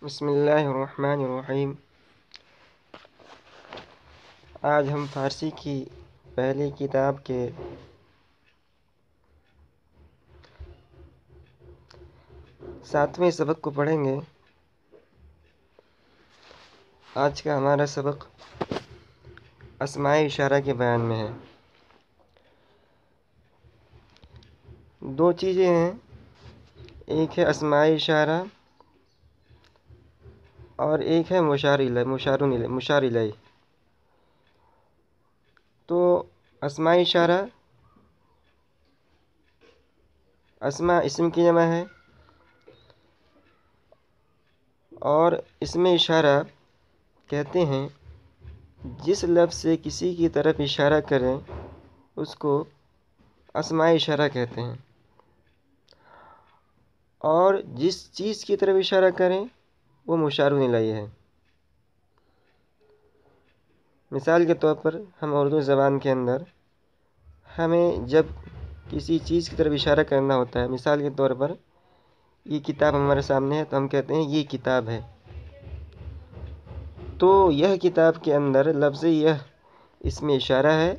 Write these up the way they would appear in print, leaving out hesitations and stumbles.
بسم اللہ الرحمن الرحیم۔ آج ہم فارسی کی پہلی کتاب کے 7ویں سبق کو پڑھیں گے۔ آج کا ہمارا سبق اسماء اشارہ کے بیان میں ہے۔ دو چیزیں ہیں، ایک ہے اسماء اشارہ اور ایک ہے مشار الیہ۔ تو اسماء اشارہ اسماء اسم کی جمع ہے اور اسم اشارہ کہتے ہیں جس لفظ سے کسی کی طرف اشارہ کریں اس کو اسماء اشارہ کہتے ہیں، اور جس چیز کی طرف اشارہ کریں وہ مشار الیہ ہے۔ مثال کے طور پر ہم اردو زبان کے اندر ہمیں جب کسی چیز کی طرف اشارہ کرنا ہوتا ہے، مثال کے طور پر یہ کتاب ہمارے سامنے ہے تو ہم کہتے ہیں یہ کتاب ہے، تو یہ کتاب کے اندر لفظ یہ اسم اشارہ ہے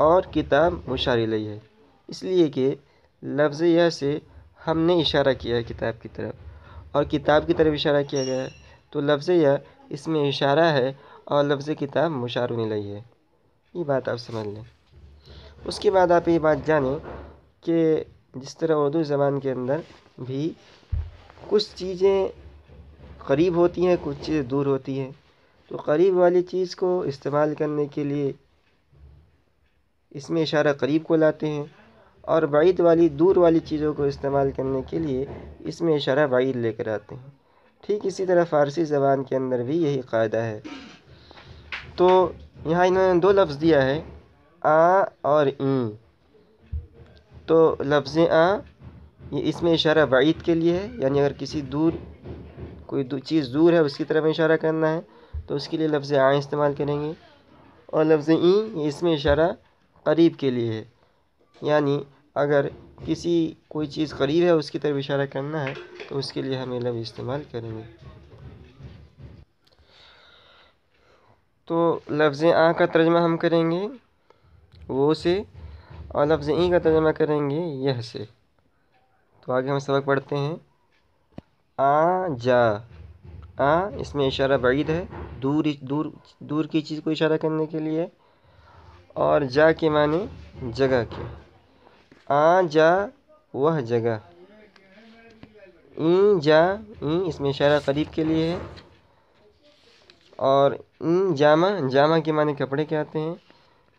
اور کتاب مشار الیہ ہے، اس لیے کہ لفظ یہ سے ہم نے اشارہ کیا ہے کتاب کی طرف اور کتاب کی طرف اشارہ کیا گیا ہے، تو لفظ یہ اسم اشارہ ہے اور لفظ کتاب مشار الیہ ہے۔ یہ بات آپ سمجھ لیں۔ اس کے بعد آپ یہ بات جانیں کہ جس طرح اردو زبان کے اندر بھی کچھ چیزیں قریب ہوتی ہیں، کچھ چیزیں دور ہوتی ہیں، تو قریب والی چیز کو استعمال کرنے کے لیے اسم اشارہ قریب کو لاتے ہیں اور بعید والی دور والی چیزوں کو استعمال کرنے کے لیے اسم اشارہ بعید لے کر آتے ہیں۔ ٹھیک اسی طرح فارسی زبان کے اندر بھی یہی قاعدہ ہے۔ تو یہاں انہوں نے دو لفظ دیا ہے، آ اور این۔ تو لفظ آ یہ اسم اشارہ بعید کے لیے ہے، یعنی اگر کسی کوئی چیز دور ہے اس کی طرف اشارہ کرنا ہے تو اس کے لیے لفظ آ استعمال کریں گے، اور لفظ این یہ اسم اشارہ قریب کے لیے ہے، یعنی اگر کوئی چیز قریب ہے اس کی طرف اشارہ کرنا ہے تو اس کے لیے ہم یہ لفظ استعمال کریں گے۔ تو لفظ آ کا ترجمہ ہم کریں گے وہ سے، اور لفظ این کا ترجمہ کریں گے یہ سے۔ تو آگے ہم سبق پڑھتے ہیں۔ آ جا، آ اس میں اشارہ بعید ہے، دور کی چیز کو اشارہ کرنے کے لیے، اور جا کے معنی جگہ کے۔ آ جا وہ جگہ۔ این جا، این اس میں اشارہ قریب کے لیے ہے، اور این جامہ، جامہ کے معنی کپڑے کے آتے ہیں،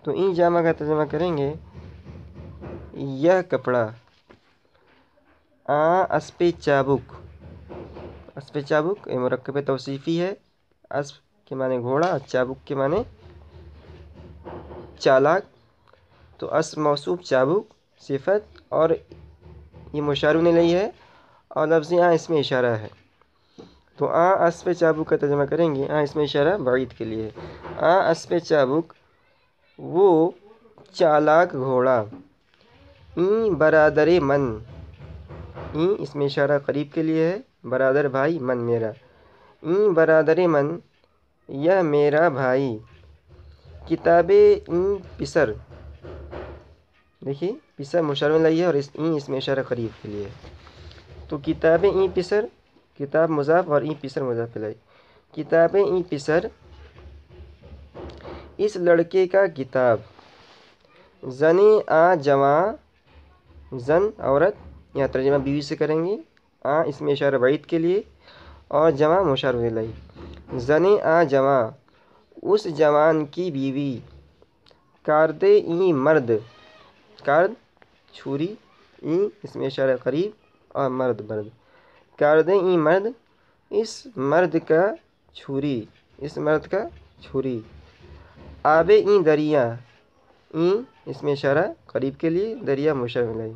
تو این جامہ کا ترجمہ کریں گے یہ کپڑا۔ آ اسپِ چابک، اسپِ چابک یہ مرکب توصیفی ہے، اسپ کے معنی گھوڑا، چابک کے معنی چالاک، تو اسپ موصوف، چابک صفت، اور یہ مشار الیہ ہے، اور لفظ آ اس میں اشارہ ہے۔ تو آ اسپِ چابک کا ترجمہ کریں گے، آ اس میں اشارہ بعید کے لیے ہے۔ آ اسپِ چابک وہ چالاک گھوڑا۔ این برادر من، این اس میں اشارہ قریب کے لیے ہے، برادر بھائی، من میرا۔ این برادر من یہ میرا بھائی۔ کتاب این پسر، دیکھیے پسر مشار الیہ ہے اور این اس میں اشارہ قریب کے لیے ہے، تو کتاب این پسر، کتاب مضاف اور این پسر مضاف الیہ۔ کتاب این پسر اس لڑکے کا کتاب۔ زن آ جواں، زن عورت، یہاں ترجمہ بیوی سے کریں گے، آ اس میں اشارہ بعید کے لیے اور جواں مشار الیہ۔ زن آ جواں اس جوان کی بیوی۔ کارد این مرد، کارد چھری، این اس میں اشارہ قریب اور مرد مرد۔ کارد این مرد اس مرد کا چھری، اس مرد کا چھری۔ آب این دریا، این اس میں اشارہ قریب کے لیے، دریا مشار الیہ۔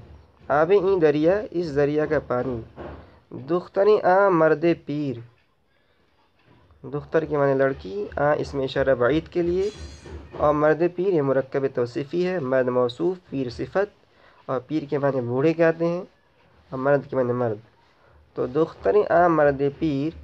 آب این دریا اس دریا کا پانی۔ دختر آ مرد پیر، دختر کے معنی لڑکی، آ اس میں اشارہ بعید کے لیے، اور مرد پیر یہ مرکب توصیفی ہے، مرد موصوف، پیر صفت، اور پیر کے معنی بوڑھے کے آتے ہیں، اور مرد کے معنی مرد۔ تو دختر آ مرد پیر